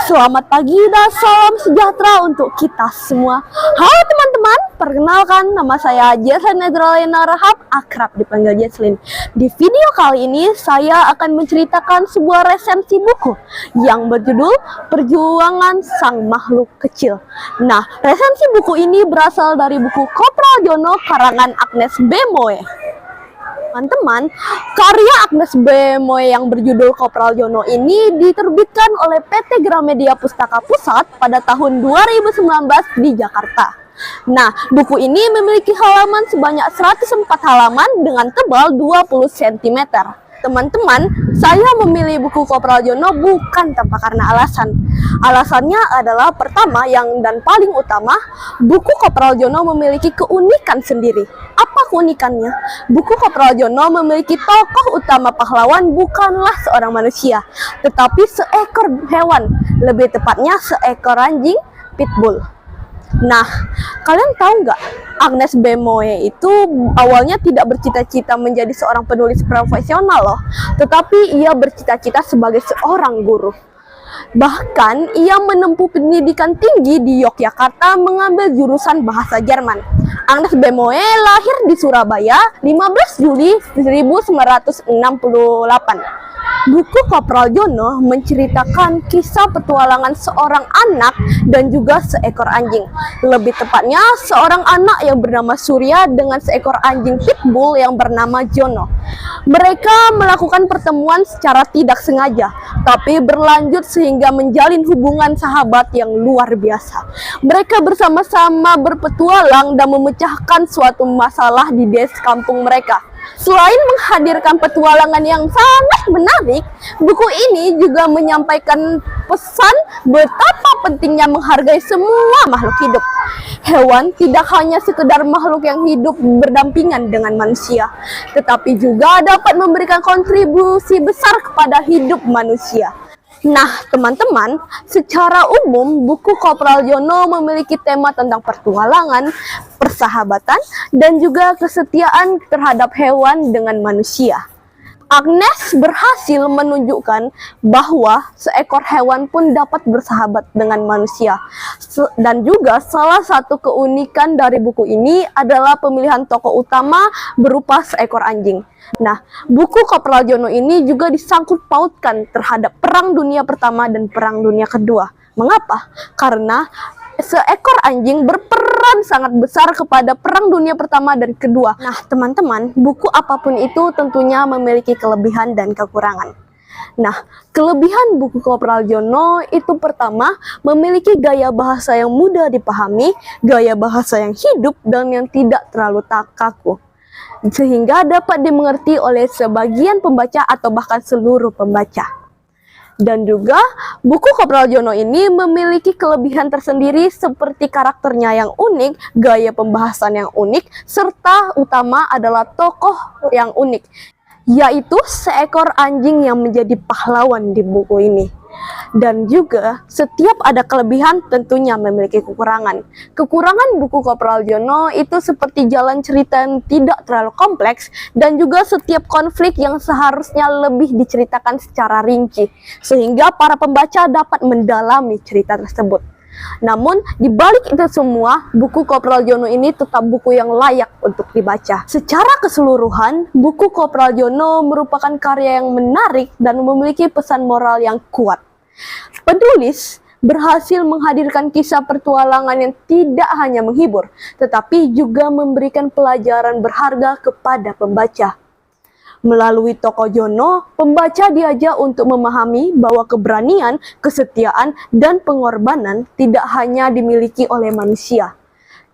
Selamat pagi dan salam sejahtera untuk kita semua. Halo teman-teman, perkenalkan nama saya Jesslyn Nedralina Rahab, akrab dipanggil Jesslyn. Di video kali ini saya akan menceritakan sebuah resensi buku yang berjudul Perjuangan Sang Makhluk Kecil. Nah, resensi buku ini berasal dari buku Kopral Jono karangan Agnes B. Moe. Teman-teman, karya Agnes B. Moe yang berjudul Kopral Jono ini diterbitkan oleh PT Gramedia Pustaka Pusat pada tahun 2019 di Jakarta. Nah, buku ini memiliki halaman sebanyak 104 halaman dengan tebal 20 cm. Teman-teman, saya memilih buku Kopral Jono bukan tanpa karena alasan. Alasannya adalah pertama dan paling utama, buku Kopral Jono memiliki keunikan sendiri. Apa keunikannya? Buku Kopral Jono memiliki tokoh utama pahlawan bukanlah seorang manusia, tetapi seekor hewan, lebih tepatnya seekor anjing pitbull. Nah, kalian tahu nggak, Agnes B. Moe itu awalnya tidak bercita-cita menjadi seorang penulis profesional loh, tetapi ia bercita-cita sebagai seorang guru. Bahkan ia menempuh pendidikan tinggi di Yogyakarta mengambil jurusan bahasa Jerman. Agnes B. Moe lahir di Surabaya 15 Juli 1968. Buku Kopral Jono menceritakan kisah petualangan seorang anak dan juga seekor anjing. Lebih tepatnya, seorang anak yang bernama Surya dengan seekor anjing pitbull yang bernama Jono. Mereka melakukan pertemuan secara tidak sengaja, tapi berlanjut sehingga menjalin hubungan sahabat yang luar biasa. Mereka bersama-sama berpetualang dan memecahkan suatu masalah di desa kampung mereka. Selain menghadirkan petualangan yang sangat menarik, buku ini juga menyampaikan pesan betapa pentingnya menghargai semua makhluk hidup. Hewan tidak hanya sekedar makhluk yang hidup berdampingan dengan manusia, tetapi juga dapat memberikan kontribusi besar kepada hidup manusia. Nah, teman-teman, secara umum buku Kopral Jono memiliki tema tentang pertualangan, persahabatan, dan juga kesetiaan terhadap hewan dengan manusia. Agnes berhasil menunjukkan bahwa seekor hewan pun dapat bersahabat dengan manusia. Dan juga salah satu keunikan dari buku ini adalah pemilihan tokoh utama berupa seekor anjing. Nah, buku Kopral Jono ini juga disangkut pautkan terhadap Perang Dunia Pertama dan Perang Dunia Kedua. Mengapa? Karena seekor anjing berperan sangat besar kepada Perang Dunia Pertama dan Kedua. Nah, teman-teman, buku apapun itu tentunya memiliki kelebihan dan kekurangan. Nah, kelebihan buku Kopral Jono itu pertama, memiliki gaya bahasa yang mudah dipahami, gaya bahasa yang hidup, dan yang tidak terlalu kaku, sehingga dapat dimengerti oleh sebagian pembaca atau bahkan seluruh pembaca. Dan juga buku Kopral Jono ini memiliki kelebihan tersendiri seperti karakternya yang unik, gaya pembahasan yang unik, serta utama adalah tokoh yang unik, yaitu seekor anjing yang menjadi pahlawan di buku ini. Dan juga setiap ada kelebihan tentunya memiliki kekurangan. Kekurangan buku Kopral Jono itu seperti jalan cerita yang tidak terlalu kompleks, dan juga setiap konflik yang seharusnya lebih diceritakan secara rinci, sehingga para pembaca dapat mendalami cerita tersebut. Namun, di balik itu semua, buku Kopral Jono ini tetap buku yang layak untuk dibaca. Secara keseluruhan, buku Kopral Jono merupakan karya yang menarik dan memiliki pesan moral yang kuat. Penulis berhasil menghadirkan kisah pertualangan yang tidak hanya menghibur, tetapi juga memberikan pelajaran berharga kepada pembaca. Melalui tokoh Jono, pembaca diajak untuk memahami bahwa keberanian, kesetiaan, dan pengorbanan tidak hanya dimiliki oleh manusia,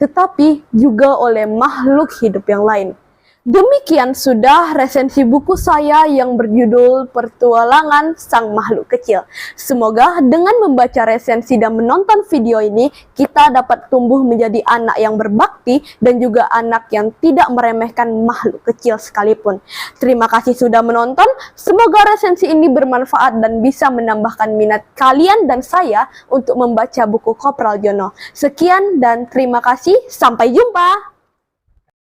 tetapi juga oleh makhluk hidup yang lain. Demikian sudah resensi buku saya yang berjudul Pertualangan Sang Makhluk Kecil. Semoga dengan membaca resensi dan menonton video ini, kita dapat tumbuh menjadi anak yang berbakti dan juga anak yang tidak meremehkan makhluk kecil sekalipun. Terima kasih sudah menonton. Semoga resensi ini bermanfaat dan bisa menambahkan minat kalian dan saya untuk membaca buku Kopral Jono. Sekian dan terima kasih. Sampai jumpa.